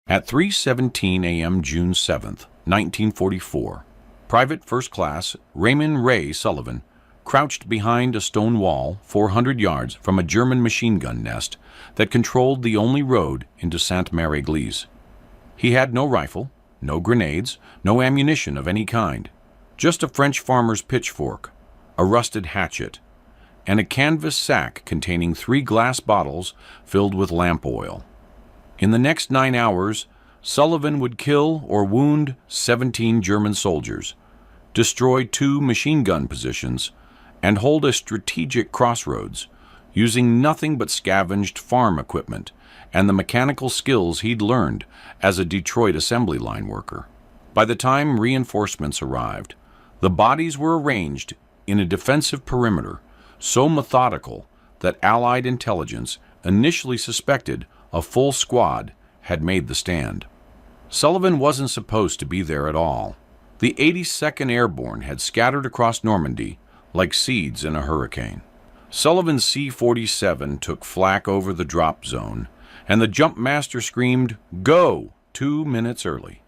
At 3:17 a.m. June 7th, 1944, Private First Class Raymond Ray Sullivan crouched behind a stone wall 400 yards from a German machine gun nest that controlled the only road into Sainte-Mère-Église. He had no rifle, no grenades, no ammunition of any kind, just a French farmer's pitchfork, a rusted hatchet, and a canvas sack containing 3 glass bottles filled with lamp oil. In the next 9 hours, Sullivan would kill or wound 17 German soldiers, destroy 2 machine gun positions, and hold a strategic crossroads, using nothing but scavenged farm equipment and the mechanical skills he'd learned as a Detroit assembly line worker. By the time reinforcements arrived, the bodies were arranged in a defensive perimeter so methodical that Allied intelligence initially suspected a full squad had made the stand. Sullivan wasn't supposed to be there at all. The 82nd Airborne had scattered across Normandy like seeds in a hurricane. Sullivan's C-47 took flak over the drop zone, and the jump master screamed, "Go!" 2 minutes early.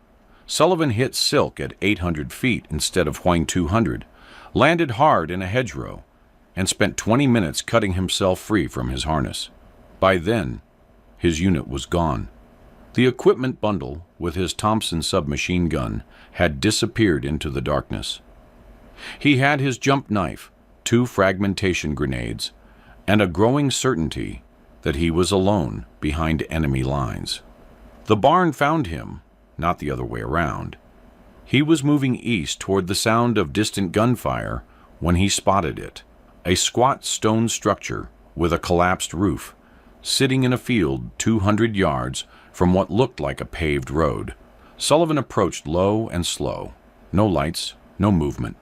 Sullivan hit silk at 800 feet instead of Wing 200, landed hard in a hedgerow, and spent 20 minutes cutting himself free from his harness. By then, his unit was gone. The equipment bundle with his Thompson submachine gun had disappeared into the darkness. He had his jump knife, 2 fragmentation grenades, and a growing certainty that he was alone behind enemy lines. The barn found him, not the other way around. He was moving east toward the sound of distant gunfire when he spotted it, a squat stone structure with a collapsed roof, sitting in a field 200 yards from what looked like a paved road. Sullivan approached low and slow. No lights, no movement.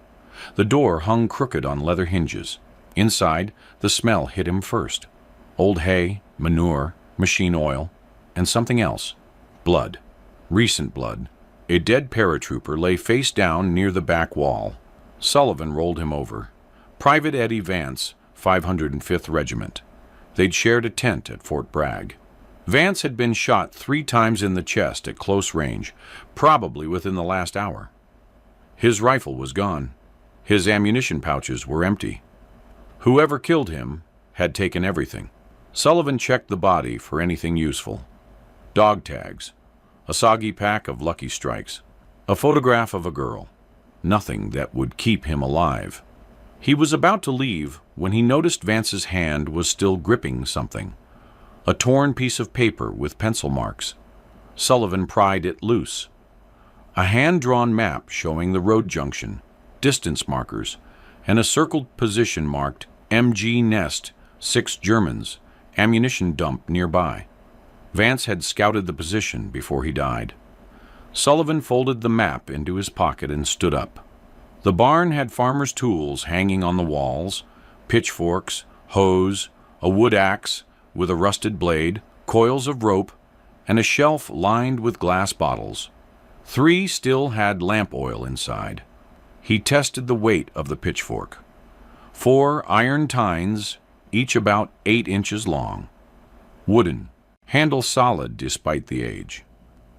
The door hung crooked on leather hinges. Inside, the smell hit him first. Old hay, manure, machine oil, and something else. Blood. Recent blood. A dead paratrooper lay face down near the back wall. Sullivan rolled him over. Private Eddie Vance, 505th Regiment. They'd shared a tent at Fort Bragg. Vance had been shot 3 times in the chest at close range, probably within the last hour. His rifle was gone. His ammunition pouches were empty. Whoever killed him had taken everything. Sullivan checked the body for anything useful. Dog tags, a soggy pack of Lucky Strikes, a photograph of a girl. Nothing that would keep him alive. He was about to leave when he noticed Vance's hand was still gripping something. A torn piece of paper with pencil marks. Sullivan pried it loose. A hand-drawn map showing the road junction, distance markers, and a circled position marked MG Nest, 6 Germans, ammunition dump nearby. Vance had scouted the position before he died. Sullivan folded the map into his pocket and stood up. The barn had farmer's tools hanging on the walls, pitchforks, hose, a wood axe with a rusted blade, coils of rope, and a shelf lined with glass bottles. 3 still had lamp oil inside. He tested the weight of the pitchfork. 4 iron tines, each about 8 inches long. Wooden, handle solid despite the age.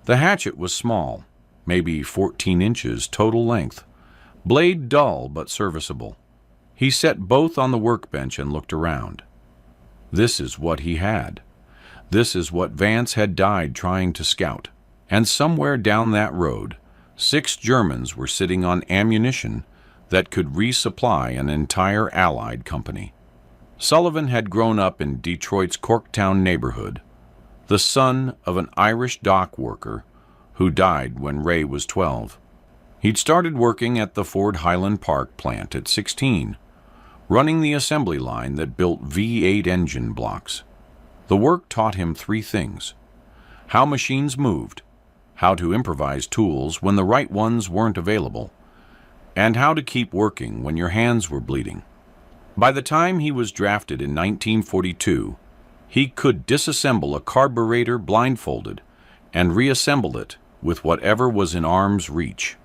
The hatchet was small, maybe 14 inches total length. Blade dull but serviceable. He set both on the workbench and looked around. This is what he had. This is what Vance had died trying to scout. And somewhere down that road, 6 Germans were sitting on ammunition that could resupply an entire Allied company. Sullivan had grown up in Detroit's Corktown neighborhood, the son of an Irish dock worker who died when Ray was 12. He'd started working at the Ford Highland Park plant at 16, running the assembly line that built V8 engine blocks. The work taught him 3 things: how machines moved, how to improvise tools when the right ones weren't available, and how to keep working when your hands were bleeding. By the time he was drafted in 1942, he could disassemble a carburetor blindfolded and reassemble it with whatever was in arm's reach.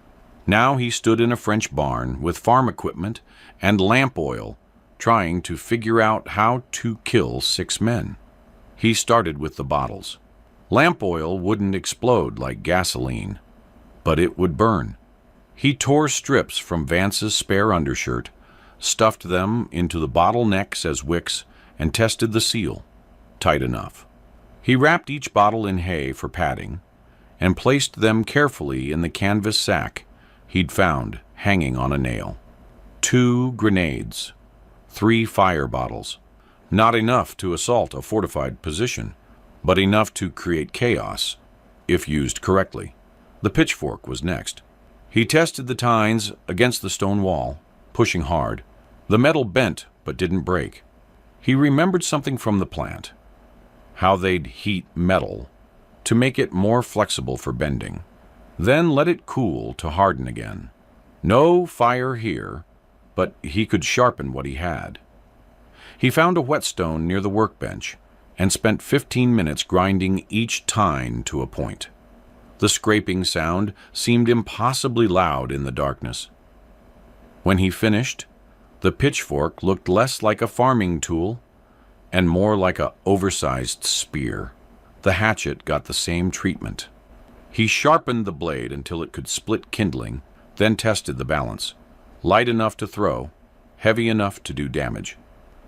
Now he stood in a French barn with farm equipment and lamp oil, trying to figure out how to kill 6 men. He started with the bottles. Lamp oil wouldn't explode like gasoline, but it would burn. He tore strips from Vance's spare undershirt, stuffed them into the bottlenecks as wicks, and tested the seal. Tight enough. He wrapped each bottle in hay for padding and placed them carefully in the canvas sack he'd found hanging on a nail. 2 grenades, 3 fire bottles. Not enough to assault a fortified position, but enough to create chaos, if used correctly. The pitchfork was next. He tested the tines against the stone wall, pushing hard. The metal bent but didn't break. He remembered something from the plant, how they'd heat metal to make it more flexible for bending, then let it cool to harden again. No fire here, but he could sharpen what he had. He found a whetstone near the workbench and spent 15 minutes grinding each tine to a point. The scraping sound seemed impossibly loud in the darkness. When he finished, the pitchfork looked less like a farming tool and more like an oversized spear. The hatchet got the same treatment. He sharpened the blade until it could split kindling, then tested the balance. Light enough to throw, heavy enough to do damage.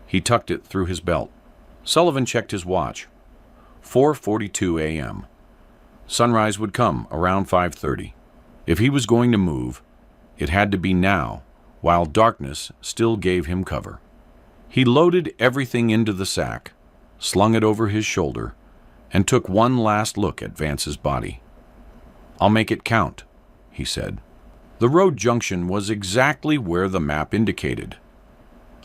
He tucked it through his belt. Sullivan checked his watch. 4:42 a.m. Sunrise would come around 5:30. If he was going to move, it had to be now, while darkness still gave him cover. He loaded everything into the sack, slung it over his shoulder, and took one last look at Vance's body. "I'll make it count," he said. The road junction was exactly where the map indicated.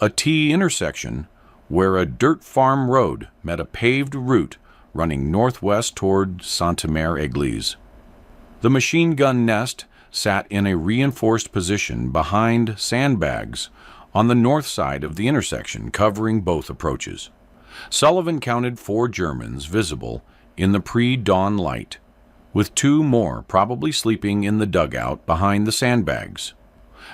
A T intersection where a dirt farm road met a paved route running northwest toward Sainte-Mère-Église. The machine gun nest sat in a reinforced position behind sandbags on the north side of the intersection, covering both approaches. Sullivan counted 4 Germans visible in the pre-dawn light, with 2 more probably sleeping in the dugout behind the sandbags.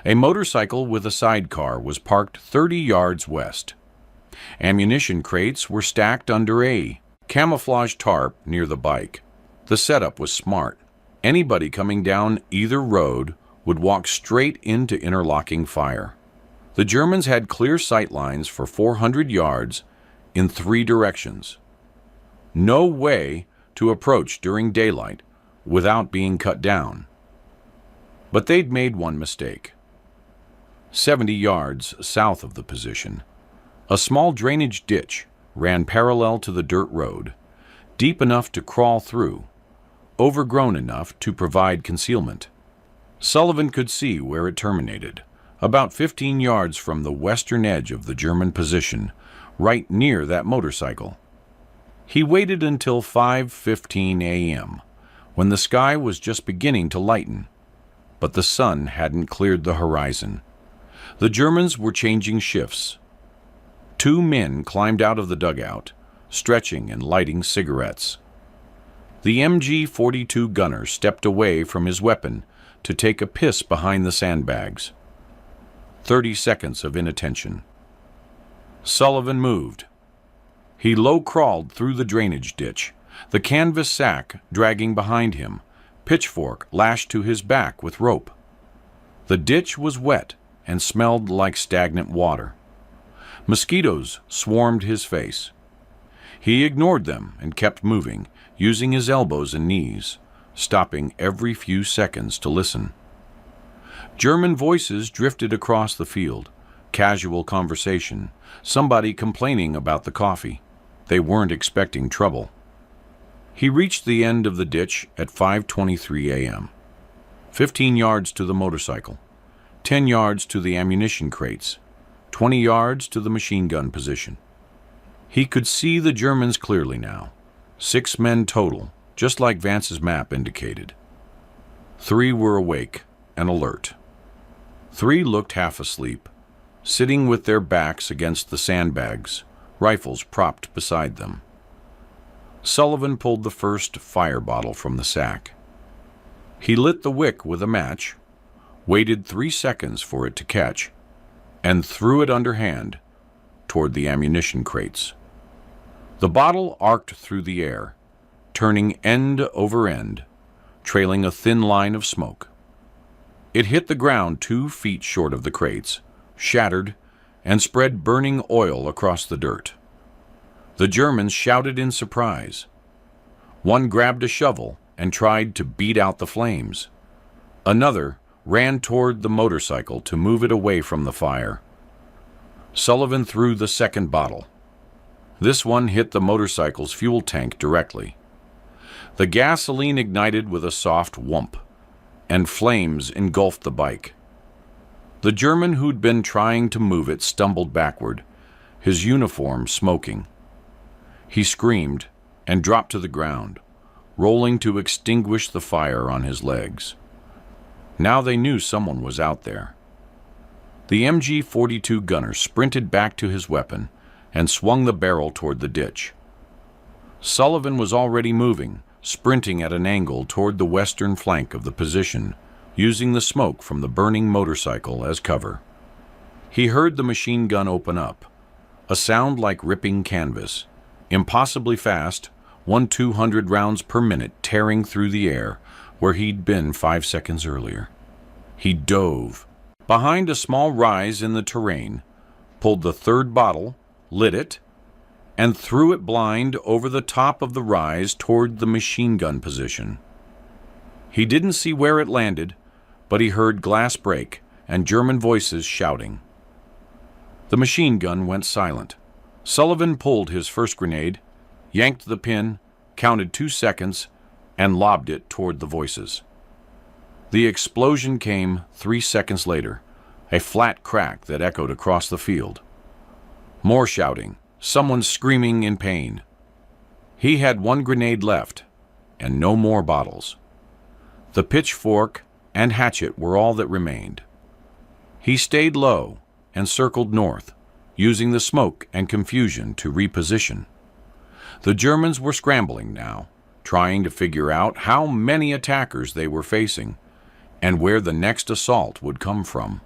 A motorcycle with a sidecar was parked 30 yards west. Ammunition crates were stacked under a camouflage tarp near the bike. The setup was smart. Anybody coming down either road would walk straight into interlocking fire. The Germans had clear sight lines for 400 yards in 3 directions. No way to approach during daylight without being cut down. But they'd made one mistake. 70 yards south of the position, a small drainage ditch ran parallel to the dirt road, deep enough to crawl through, overgrown enough to provide concealment. Sullivan could see where it terminated, about 15 yards from the western edge of the German position, right near that motorcycle. He waited until 5:15 a.m., when the sky was just beginning to lighten, but the sun hadn't cleared the horizon. The Germans were changing shifts. 2 men climbed out of the dugout, stretching and lighting cigarettes. The MG-42 gunner stepped away from his weapon to take a piss behind the sandbags. 30 seconds of inattention. Sullivan moved. He low-crawled through the drainage ditch, the canvas sack dragging behind him, pitchfork lashed to his back with rope. The ditch was wet and smelled like stagnant water. Mosquitoes swarmed his face. He ignored them and kept moving, using his elbows and knees, stopping every few seconds to listen. German voices drifted across the field, casual conversation, somebody complaining about the coffee. They weren't expecting trouble. He reached the end of the ditch at 5:23 a.m. 15 yards to the motorcycle, 10 yards to the ammunition crates, 20 yards to the machine gun position. He could see the Germans clearly now. 6 men total, just like Vance's map indicated. 3 were awake and alert. 3 looked half asleep, sitting with their backs against the sandbags, rifles propped beside them. Sullivan pulled the first fire bottle from the sack. He lit the wick with a match, waited 3 seconds for it to catch, and threw it underhand toward the ammunition crates. The bottle arced through the air, turning end over end, trailing a thin line of smoke. It hit the ground 2 feet short of the crates, shattered, and spread burning oil across the dirt. The Germans shouted in surprise. One grabbed a shovel and tried to beat out the flames. Another ran toward the motorcycle to move it away from the fire. Sullivan threw the second bottle. This one hit the motorcycle's fuel tank directly. The gasoline ignited with a soft whump, and flames engulfed the bike. The German who'd been trying to move it stumbled backward, his uniform smoking. He screamed and dropped to the ground, rolling to extinguish the fire on his legs. Now they knew someone was out there. The MG-42 gunner sprinted back to his weapon and swung the barrel toward the ditch. Sullivan was already moving, sprinting at an angle toward the western flank of the position, using the smoke from the burning motorcycle as cover. He heard the machine gun open up, a sound like ripping canvas, impossibly fast, 200 rounds per minute tearing through the air where he'd been 5 seconds earlier. He dove behind a small rise in the terrain, pulled the third bottle, lit it, and threw it blind over the top of the rise toward the machine gun position. He didn't see where it landed, but he heard glass break and German voices shouting. The machine gun went silent. Sullivan pulled his first grenade, yanked the pin, counted 2 seconds, and lobbed it toward the voices. The explosion came 3 seconds later, a flat crack that echoed across the field. More shouting, someone screaming in pain. He had 1 grenade left, and no more bottles. The pitchfork and hatchet were all that remained. He stayed low and circled north, using the smoke and confusion to reposition. The Germans were scrambling now, trying to figure out how many attackers they were facing and where the next assault would come from.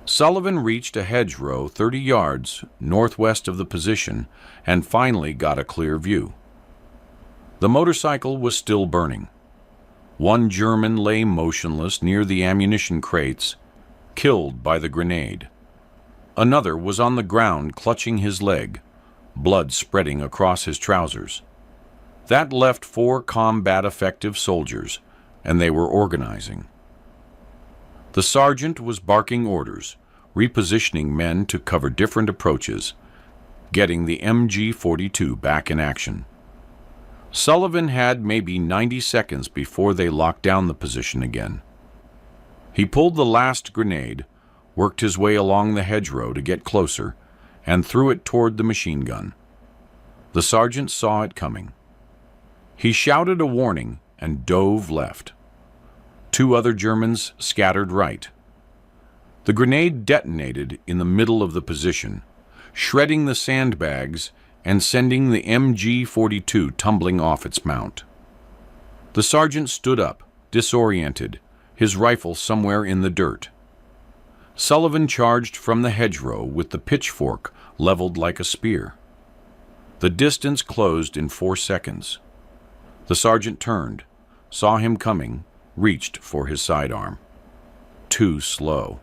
Sullivan reached a hedgerow 30 yards northwest of the position and finally got a clear view. The motorcycle was still burning. 1 German lay motionless near the ammunition crates, killed by the grenade. Another was on the ground clutching his leg, blood spreading across his trousers. That left 4 combat-effective soldiers, and they were organizing. The sergeant was barking orders, repositioning men to cover different approaches, getting the MG-42 back in action. Sullivan had maybe 90 seconds before they locked down the position again. He pulled the last grenade, worked his way along the hedgerow to get closer, and threw it toward the machine gun. The sergeant saw it coming. He shouted a warning and dove left. 2 other Germans scattered right. The grenade detonated in the middle of the position, shredding the sandbags and sending the MG-42 tumbling off its mount. The sergeant stood up, disoriented, his rifle somewhere in the dirt. Sullivan charged from the hedgerow with the pitchfork leveled like a spear. The distance closed in 4 seconds. The sergeant turned, saw him coming, reached for his sidearm. Too slow.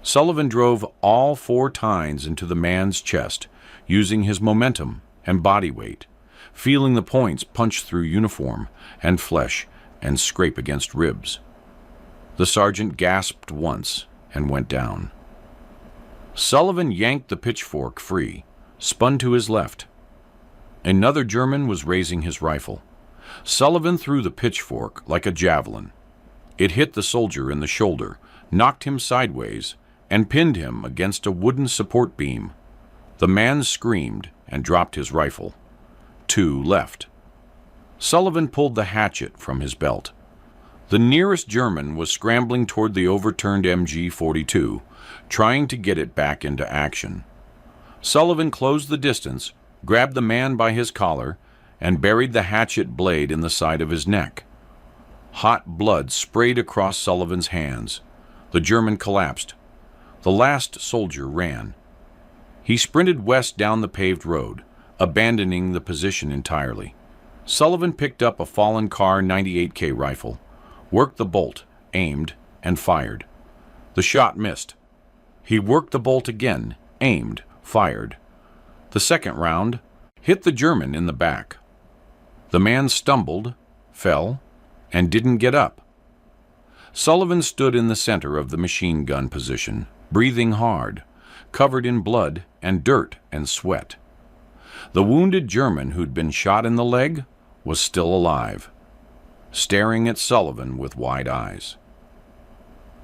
Sullivan drove all 4 tines into the man's chest, using his momentum and body weight, feeling the points punch through uniform and flesh and scrape against ribs. The sergeant gasped once and went down. Sullivan yanked the pitchfork free, spun to his left. Another German was raising his rifle. Sullivan threw the pitchfork like a javelin. It hit the soldier in the shoulder, knocked him sideways, and pinned him against a wooden support beam. The man screamed and dropped his rifle. 2 left. Sullivan pulled the hatchet from his belt. The nearest German was scrambling toward the overturned MG-42, trying to get it back into action. Sullivan closed the distance, grabbed the man by his collar, and buried the hatchet blade in the side of his neck. Hot blood sprayed across Sullivan's hands. The German collapsed. The last soldier ran. He sprinted west down the paved road, abandoning the position entirely. Sullivan picked up a fallen Kar 98K rifle, worked the bolt, aimed, and fired. The shot missed. He worked the bolt again, aimed, fired. The second round hit the German in the back. The man stumbled, fell, and didn't get up. Sullivan stood in the center of the machine gun position, breathing hard, covered in blood and dirt and sweat. The wounded German who'd been shot in the leg was still alive, staring at Sullivan with wide eyes.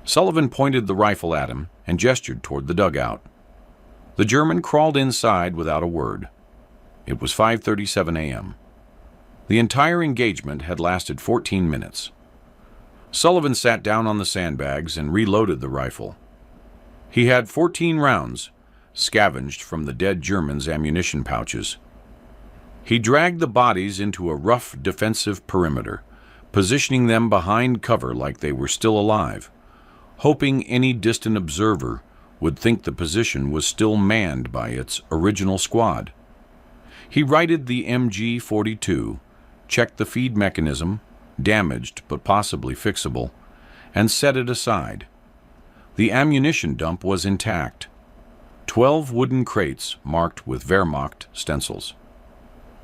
Sullivan pointed the rifle at him and gestured toward the dugout. The German crawled inside without a word. It was 5:37 a.m. The entire engagement had lasted 14 minutes. Sullivan sat down on the sandbags and reloaded the rifle. He had 14 rounds, scavenged from the dead Germans' ammunition pouches. He dragged the bodies into a rough defensive perimeter, positioning them behind cover like they were still alive, hoping any distant observer would think the position was still manned by its original squad. He righted the MG-42, checked the feed mechanism, damaged but possibly fixable, and set it aside. The ammunition dump was intact. 12 wooden crates marked with Wehrmacht stencils.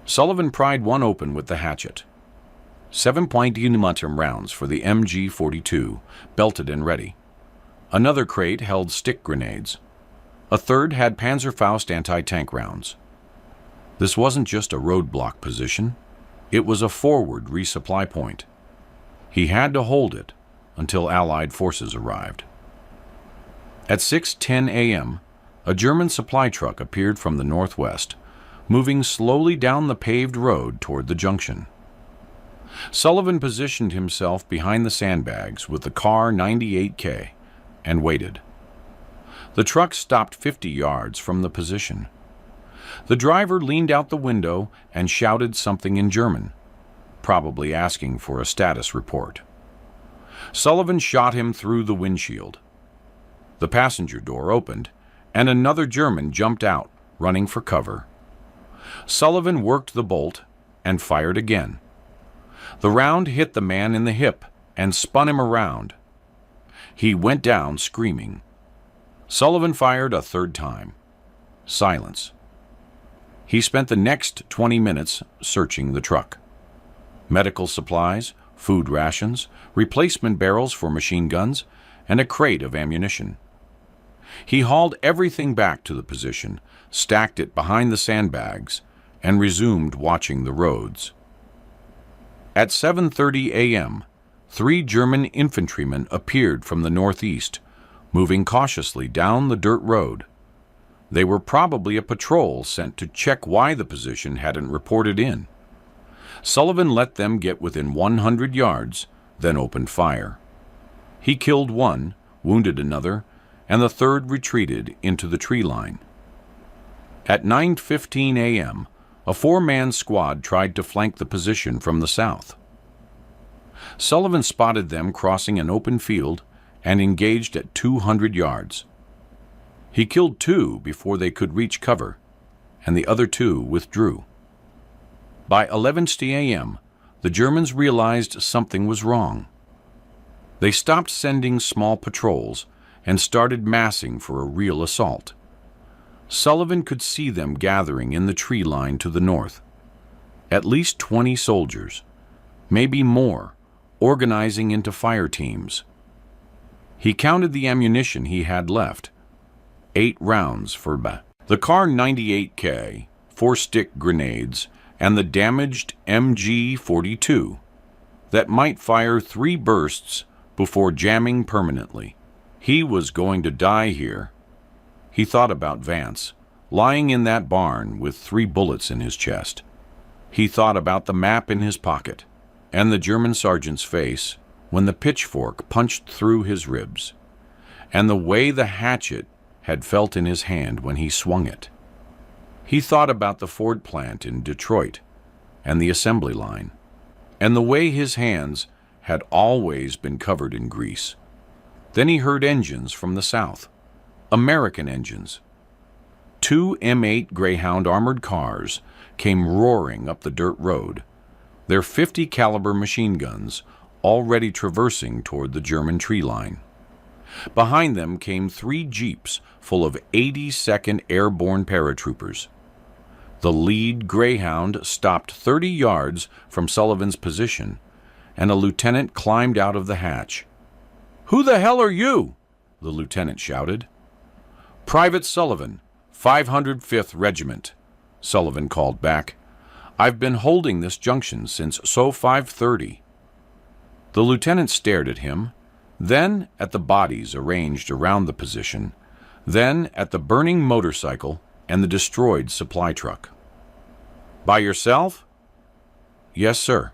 Sullivan pried one open with the hatchet. 7.2mm rounds for the MG-42, belted and ready. Another crate held stick grenades. A third had Panzerfaust anti-tank rounds. This wasn't just a roadblock position. It was a forward resupply point. He had to hold it until Allied forces arrived. At 6:10 a.m., a German supply truck appeared from the northwest, moving slowly down the paved road toward the junction. Sullivan positioned himself behind the sandbags with the Kar 98K and waited. The truck stopped 50 yards from the position. The driver leaned out the window and shouted something in German, probably asking for a status report. Sullivan shot him through the windshield. The passenger door opened, and another German jumped out, running for cover. Sullivan worked the bolt and fired again. The round hit the man in the hip and spun him around. He went down screaming. Sullivan fired a third time. Silence. He spent the next 20 minutes searching the truck. Medical supplies, food rations, replacement barrels for machine guns, and a crate of ammunition. He hauled everything back to the position, stacked it behind the sandbags, and resumed watching the roads. At 7:30 a.m., 3 German infantrymen appeared from the northeast, moving cautiously down the dirt road. They were probably a patrol sent to check why the position hadn't reported in. Sullivan let them get within 100 yards, then opened fire. He killed one, wounded another, and the third retreated into the tree line. At 9:15 a.m., a 4-man squad tried to flank the position from the south. Sullivan spotted them crossing an open field and engaged at 200 yards. He killed 2 before they could reach cover, and the other 2 withdrew. By 11:00 a.m., the Germans realized something was wrong. They stopped sending small patrols and started massing for a real assault. Sullivan could see them gathering in the tree line to the north. At least 20 soldiers, maybe more, organizing into fire teams. He counted the ammunition he had left. 8 rounds for the Kar 98K, 4 stick grenades, and the damaged MG-42 that might fire 3 bursts before jamming permanently. He was going to die here. He thought about Vance, lying in that barn with 3 bullets in his chest. He thought about the map in his pocket and the German sergeant's face when the pitchfork punched through his ribs, and the way the hatchet had felt in his hand when he swung it. He thought about the Ford plant in Detroit and the assembly line, and the way his hands had always been covered in grease. Then he heard engines from the south, American engines. 2 M8 Greyhound armored cars came roaring up the dirt road, their 50 caliber machine guns already traversing toward the German tree line. Behind them came 3 jeeps full of 82nd Airborne Paratroopers. The lead Greyhound stopped 30 yards from Sullivan's position, and a lieutenant climbed out of the hatch. "Who the hell are you?" the lieutenant shouted. "Private Sullivan, 505th Regiment," Sullivan called back. "I've been holding this junction since SO 5:30. The lieutenant stared at him, then at the bodies arranged around the position, then at the burning motorcycle and the destroyed supply truck. "By yourself?" "Yes, sir."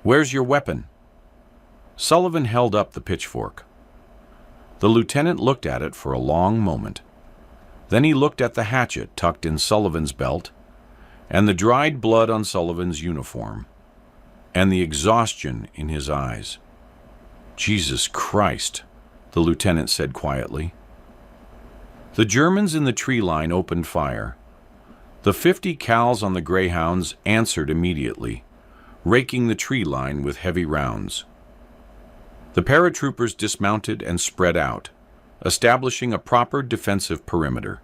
"Where's your weapon?" Sullivan held up the pitchfork. The lieutenant looked at it for a long moment. Then he looked at the hatchet tucked in Sullivan's belt, and the dried blood on Sullivan's uniform, and the exhaustion in his eyes. "Jesus Christ," the lieutenant said quietly. The Germans in the tree line opened fire. The 50 cals on the Greyhounds answered immediately, raking the tree line with heavy rounds. The paratroopers dismounted and spread out, establishing a proper defensive perimeter.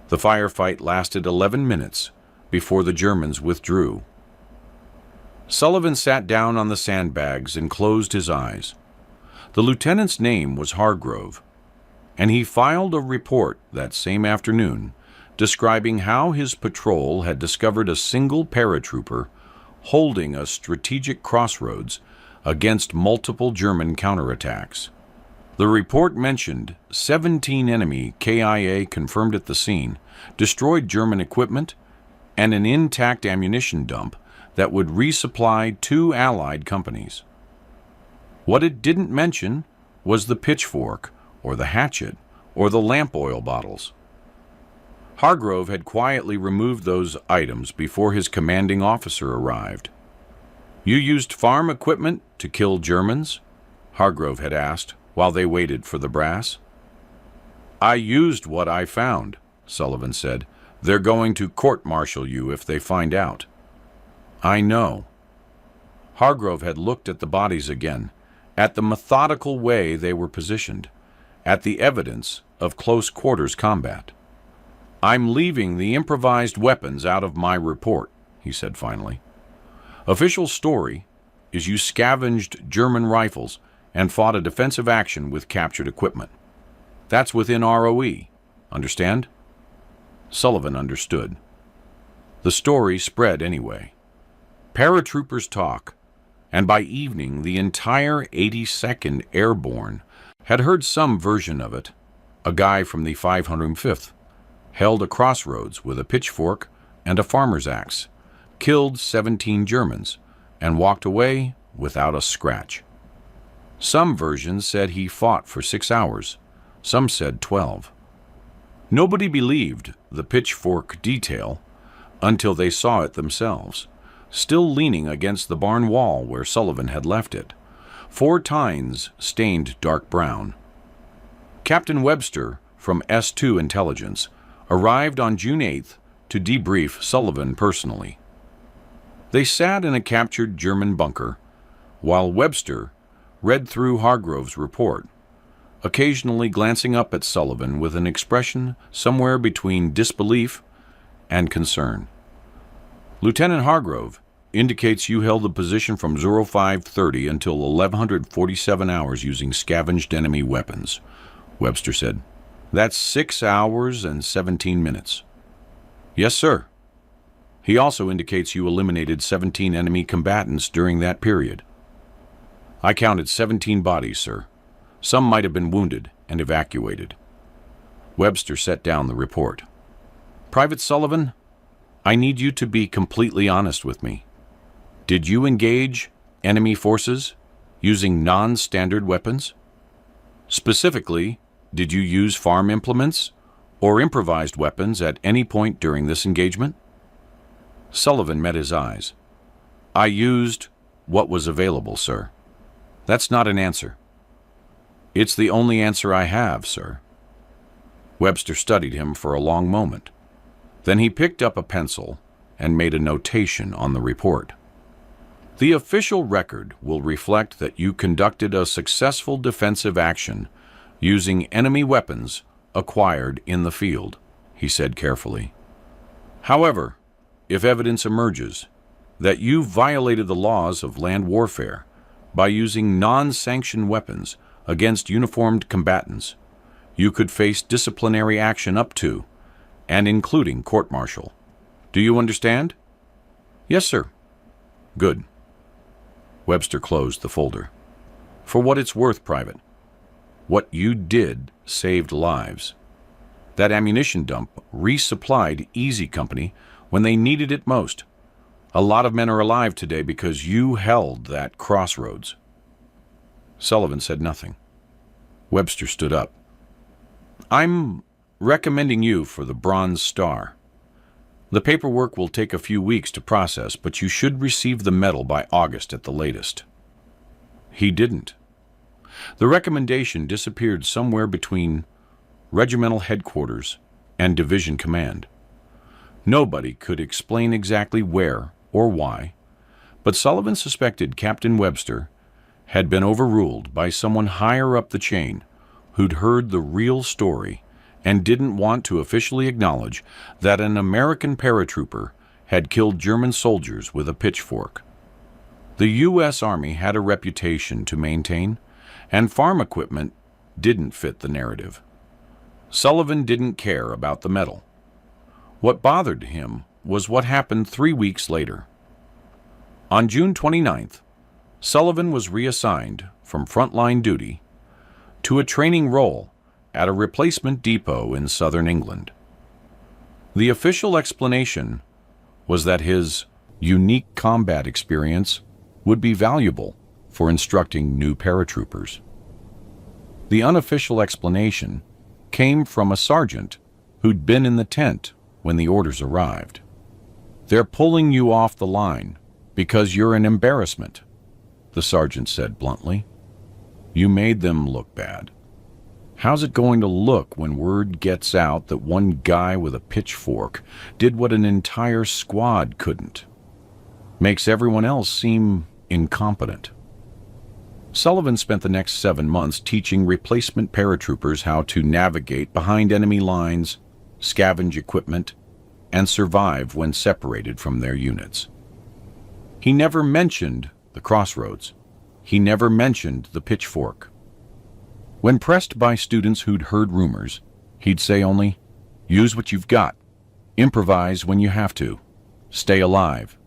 The firefight lasted 11 minutes before the Germans withdrew. Sullivan sat down on the sandbags and closed his eyes. The lieutenant's name was Hargrove, and he filed a report that same afternoon describing how his patrol had discovered a single paratrooper holding a strategic crossroads against multiple German counterattacks. The report mentioned 17 enemy KIA confirmed at the scene, destroyed German equipment, and an intact ammunition dump that would resupply 2 Allied companies. What it didn't mention was the pitchfork, or the hatchet, or the lamp oil bottles. Hargrove had quietly removed those items before his commanding officer arrived. "You used farm equipment to kill Germans?" Hargrove had asked while they waited for the brass. "I used what I found," Sullivan said. "They're going to court-martial you if they find out." "I know." Hargrove had looked at the bodies again, at the methodical way they were positioned, at the evidence of close-quarters combat. "I'm leaving the improvised weapons out of my report," he said finally. "Official story is you scavenged German rifles and fought a defensive action with captured equipment. That's within ROE. Understand?" Sullivan understood. The story spread anyway. Paratroopers talk, and by evening the entire 82nd Airborne had heard some version of it. A guy from the 505th held a crossroads with a pitchfork and a farmer's axe, killed 17 Germans, and walked away without a scratch. Some versions said he fought for 6 hours. Some said 12. Nobody believed the pitchfork detail until they saw it themselves, still leaning against the barn wall where Sullivan had left it, 4 tines stained dark brown. Captain Webster from S2 Intelligence arrived on June 8th to debrief Sullivan personally. They sat in a captured German bunker while Webster read through Hargrove's report, occasionally glancing up at Sullivan with an expression somewhere between disbelief and concern. "Lieutenant Hargrove indicates you held the position from 05:30 until 1147 hours using scavenged enemy weapons," Webster said. "That's 6 hours and 17 minutes. "Yes, sir." "He also indicates you eliminated 17 enemy combatants during that period." "I counted 17 bodies, sir. Some might have been wounded and evacuated." Webster set down the report. "Private Sullivan, I need you to be completely honest with me. Did you engage enemy forces using non-standard weapons? Specifically, did you use farm implements or improvised weapons at any point during this engagement?" Sullivan met his eyes. "I used what was available, sir." "That's not an answer." "It's the only answer I have, sir." Webster studied him for a long moment. Then he picked up a pencil and made a notation on the report. The official record will reflect that you conducted a successful defensive action using enemy weapons acquired in the field, he said carefully. However, if evidence emerges that you violated the laws of land warfare by using non-sanctioned weapons against uniformed combatants, you could face disciplinary action up to and including court-martial. Do you understand? Yes, sir. Good. Webster closed the folder. For what it's worth, Private, what you did saved lives. That ammunition dump resupplied Easy Company when they needed it most. A lot of men are alive today because you held that crossroads. Sullivan said nothing. Webster stood up. I'm recommending you for the Bronze Star. The paperwork will take a few weeks to process, but you should receive the medal by August at the latest. He didn't. The recommendation disappeared somewhere between regimental headquarters and division command. Nobody could explain exactly where or why, but Sullivan suspected Captain Webster had been overruled by someone higher up the chain who'd heard the real story and didn't want to officially acknowledge that an American paratrooper had killed German soldiers with a pitchfork. The U.S. Army had a reputation to maintain, and farm equipment didn't fit the narrative. Sullivan didn't care about the medal. What bothered him was what happened 3 weeks later. On June 29th, Sullivan was reassigned from frontline duty to a training role at a replacement depot in southern England. The official explanation was that his unique combat experience would be valuable for instructing new paratroopers. The unofficial explanation came from a sergeant who'd been in the tent when the orders arrived. They're pulling you off the line because you're an embarrassment, the sergeant said bluntly. You made them look bad. How's it going to look when word gets out that one guy with a pitchfork did what an entire squad couldn't? Makes everyone else seem incompetent. Sullivan spent the next 7 months teaching replacement paratroopers how to navigate behind enemy lines, scavenge equipment, and survive when separated from their units. He never mentioned the crossroads. He never mentioned the pitchfork. When pressed by students who'd heard rumors, he'd say only, "Use what you've got. Improvise when you have to. Stay alive."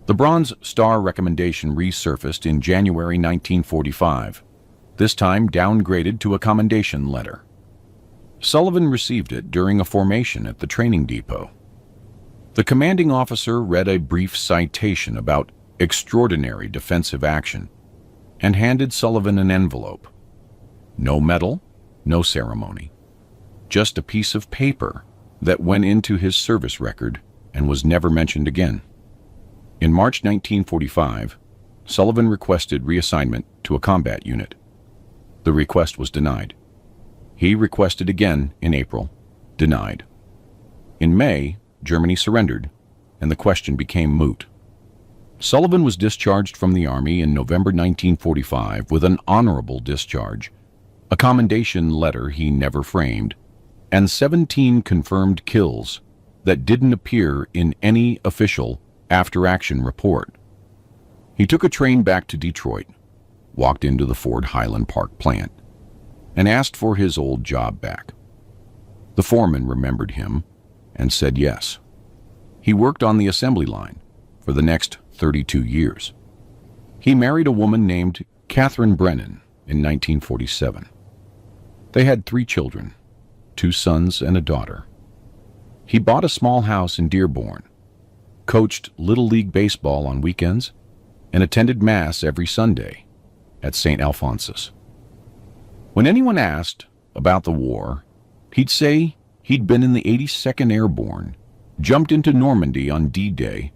The Bronze Star recommendation resurfaced in January 1945, this time downgraded to a commendation letter. Sullivan received it during a formation at the training depot. The commanding officer read a brief citation about extraordinary defensive action and handed Sullivan an envelope. No medal, no ceremony. Just a piece of paper that went into his service record and was never mentioned again. In March 1945, Sullivan requested reassignment to a combat unit. The request was denied. He requested again in April, denied. In May, Germany surrendered, and the question became moot. Sullivan was discharged from the Army in November 1945 with an honorable discharge, a commendation letter he never framed, and 17 confirmed kills that didn't appear in any official after-action report. He took a train back to Detroit, walked into the Ford Highland Park plant, and asked for his old job back. The foreman remembered him and said yes. He worked on the assembly line for the next 32 years. He married a woman named Catherine Brennan in 1947. They had 3 children, 2 sons and a daughter. He bought a small house in Dearborn, coached Little League baseball on weekends, and attended Mass every Sunday at St. Alphonsus. When anyone asked about the war, he'd say he'd been in the 82nd Airborne, jumped into Normandy on D-Day,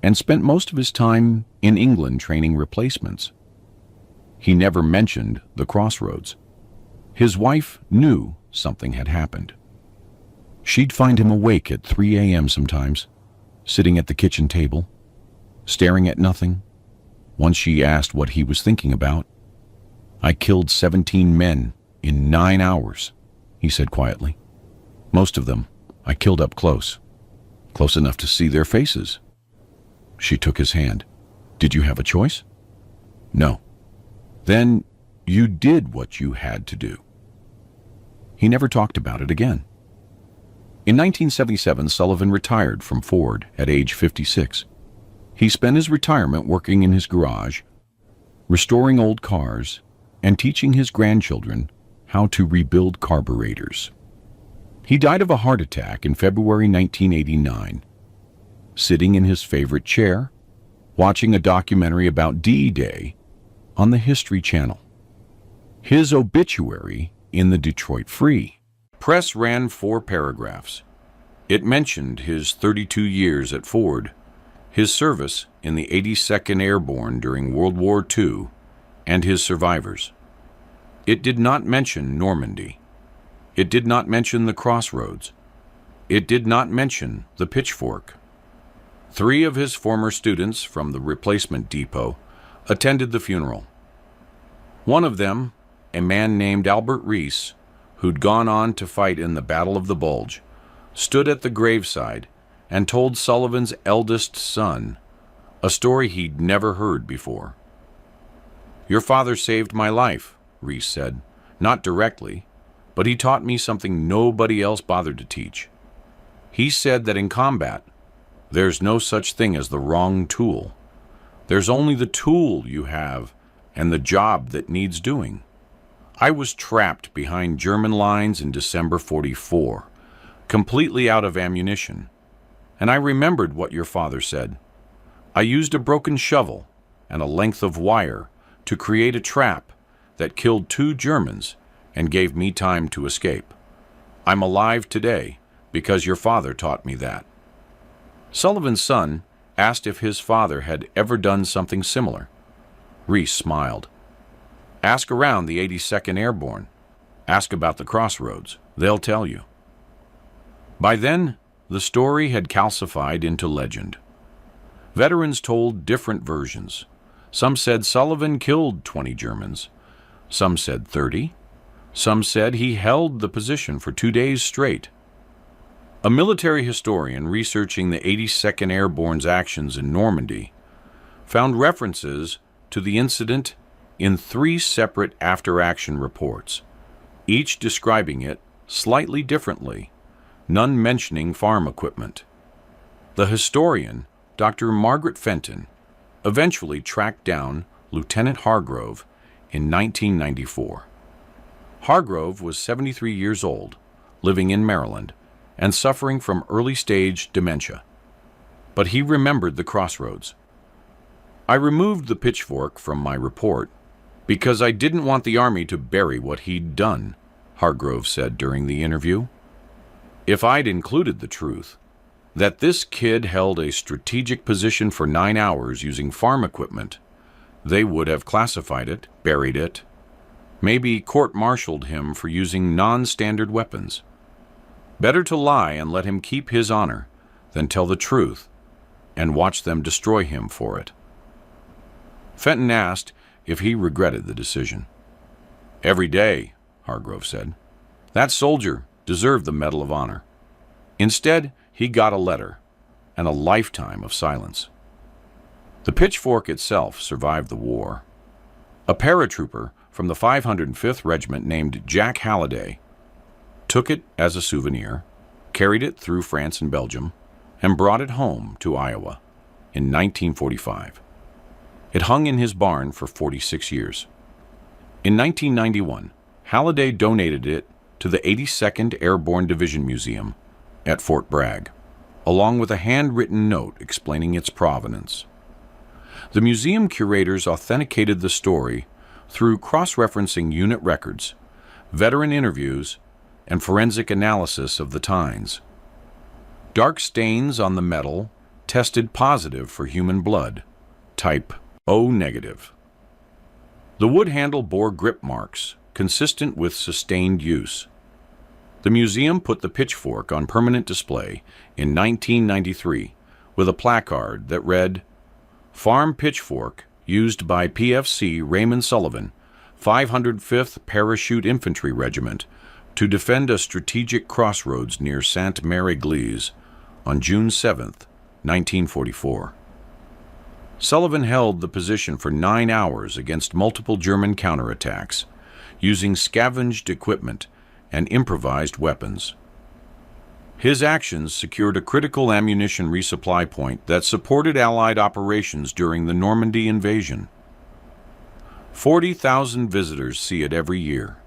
and spent most of his time in England training replacements. He never mentioned the crossroads. His wife knew something had happened. She'd find him awake at 3 a.m. sometimes, sitting at the kitchen table, staring at nothing Once she asked what he was thinking about. "I killed 17 men in 9 hours," he said quietly. "Most of them I killed up close enough to see their faces." She took his hand. "Did you have a choice?" "No." "Then you did what you had to do." He never talked about it again. In 1977, Sullivan retired from Ford at age 56. He spent his retirement working in his garage, restoring old cars, and teaching his grandchildren how to rebuild carburetors. He died of a heart attack in February 1989, sitting in his favorite chair, watching a documentary about D-Day on the History Channel. His obituary in the Detroit Free Press ran 4 paragraphs. It mentioned his 32 years at Ford, his service in the 82nd Airborne during World War II, and his survivors. It did not mention Normandy. It did not mention the crossroads. It did not mention the pitchfork. 3 of his former students from the replacement depot attended the funeral. One of them, a man named Albert Reese, who'd gone on to fight in the Battle of the Bulge, stood at the graveside and told Sullivan's eldest son a story he'd never heard before. "Your father saved my life," Reese said. "Not directly, but he taught me something nobody else bothered to teach. He said that in combat, there's no such thing as the wrong tool. There's only the tool you have and the job that needs doing. I was trapped behind German lines in December '44, completely out of ammunition, and I remembered what your father said. I used a broken shovel and a length of wire to create a trap that killed 2 Germans and gave me time to escape. I'm alive today because your father taught me that." Sullivan's son asked if his father had ever done something similar. Reese smiled. "Ask around the 82nd Airborne. Ask about the crossroads. They'll tell you." By then, the story had calcified into legend. Veterans told different versions. Some said Sullivan killed 20 Germans. Some said 30. Some said he held the position for 2 days straight. A military historian researching the 82nd Airborne's actions in Normandy found references to the incident in 3 separate after-action reports, each describing it slightly differently, none mentioning farm equipment. The historian, Dr. Margaret Fenton, eventually tracked down Lieutenant Hargrove in 1994. Hargrove was 73 years old, living in Maryland, and suffering from early-stage dementia. But he remembered the crossroads. "I removed the pitchfork from my report because I didn't want the Army to bury what he'd done," Hargrove said during the interview. "If I'd included the truth, that this kid held a strategic position for 9 hours using farm equipment, they would have classified it, buried it, maybe court-martialed him for using non-standard weapons. Better to lie and let him keep his honor than tell the truth and watch them destroy him for it." Fenton asked if he regretted the decision. "Every day," Hargrove said. "That soldier deserved the Medal of Honor. Instead, he got a letter and a lifetime of silence." The pitchfork itself survived the war. A paratrooper from the 505th Regiment named Jack Halliday took it as a souvenir, carried it through France and Belgium, and brought it home to Iowa in 1945. It hung in his barn for 46 years. In 1991, Halliday donated it to the 82nd Airborne Division Museum at Fort Bragg, along with a handwritten note explaining its provenance. The museum curators authenticated the story through cross-referencing unit records, veteran interviews, and forensic analysis of the tines. Dark stains on the metal tested positive for human blood, type O negative. The wood handle bore grip marks, consistent with sustained use. The museum put the pitchfork on permanent display in 1993 with a placard that read, "Farm pitchfork used by PFC Raymond Sullivan, 505th Parachute Infantry Regiment, to defend a strategic crossroads near Sainte-Mère-Église on June 7, 1944. Sullivan held the position for 9 hours against multiple German counterattacks, using scavenged equipment and improvised weapons. His actions secured a critical ammunition resupply point that supported Allied operations during the Normandy invasion. 40,000 visitors see it every year.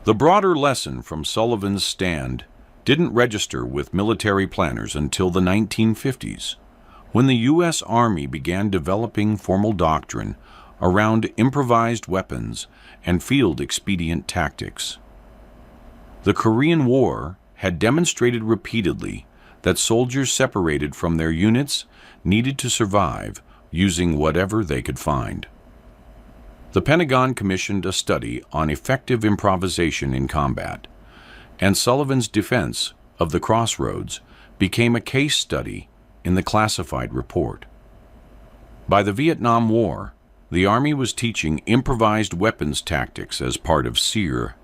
The broader lesson from Sullivan's stand didn't register with military planners until the 1950s, when the U.S. Army began developing formal doctrine around improvised weapons and field expedient tactics. The Korean War had demonstrated repeatedly that soldiers separated from their units needed to survive using whatever they could find. The Pentagon commissioned a study on effective improvisation in combat, and Sullivan's defense of the crossroads became a case study in the classified report. By the Vietnam War, the Army was teaching improvised weapons tactics as part of SEER: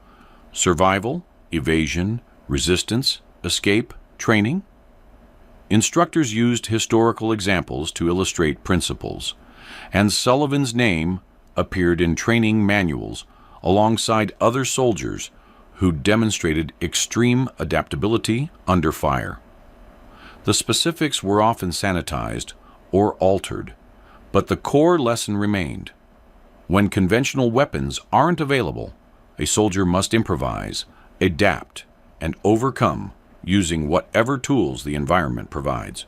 survival, evasion, resistance, escape, training. Instructors used historical examples to illustrate principles, and Sullivan's name appeared in training manuals alongside other soldiers who demonstrated extreme adaptability under fire. The specifics were often sanitized or altered, but the core lesson remained. When conventional weapons aren't available, a soldier must improvise, adapt, and overcome using whatever tools the environment provides.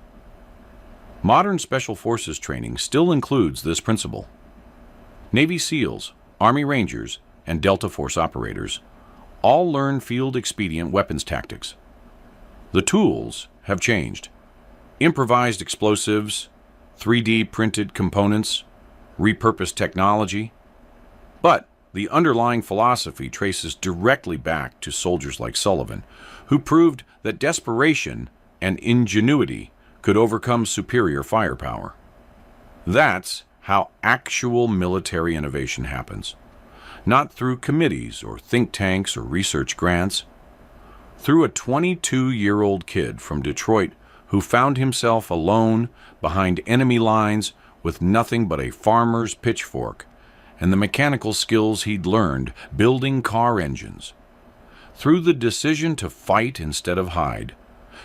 Modern Special Forces training still includes this principle. Navy SEALs, Army Rangers, and Delta Force operators all learn field expedient weapons tactics. The tools have changed. Improvised explosives, 3D printed components, repurposed technology. But the underlying philosophy traces directly back to soldiers like Sullivan, who proved that desperation and ingenuity could overcome superior firepower. That's how actual military innovation happens, not through committees or think tanks or research grants. Through a 22-year-old kid from Detroit who found himself alone behind enemy lines with nothing but a farmer's pitchfork and the mechanical skills he'd learned building car engines. Through the decision to fight instead of hide,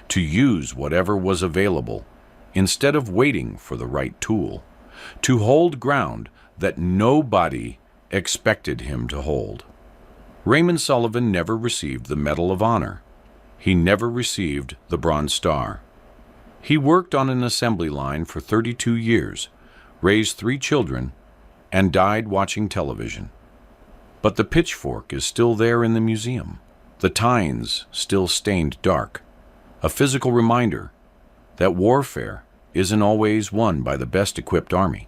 to use whatever was available instead of waiting for the right tool, to hold ground that nobody expected him to hold. Raymond Sullivan never received the Medal of Honor. He never received the Bronze Star. He worked on an assembly line for 32 years, raised 3 children, and died watching television. But the pitchfork is still there in the museum, the tines still stained dark, a physical reminder that warfare isn't always won by the best-equipped army.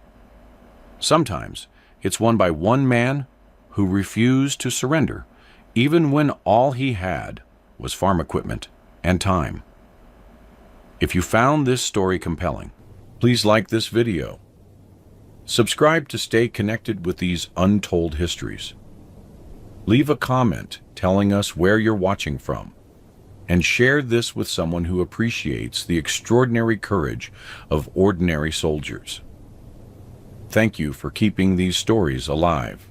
Sometimes it's won by one man who refused to surrender, even when all he had was farm equipment and time. If you found this story compelling, please like this video. Subscribe to stay connected with these untold histories. Leave a comment telling us where you're watching from, and share this with someone who appreciates the extraordinary courage of ordinary soldiers. Thank you for keeping these stories alive.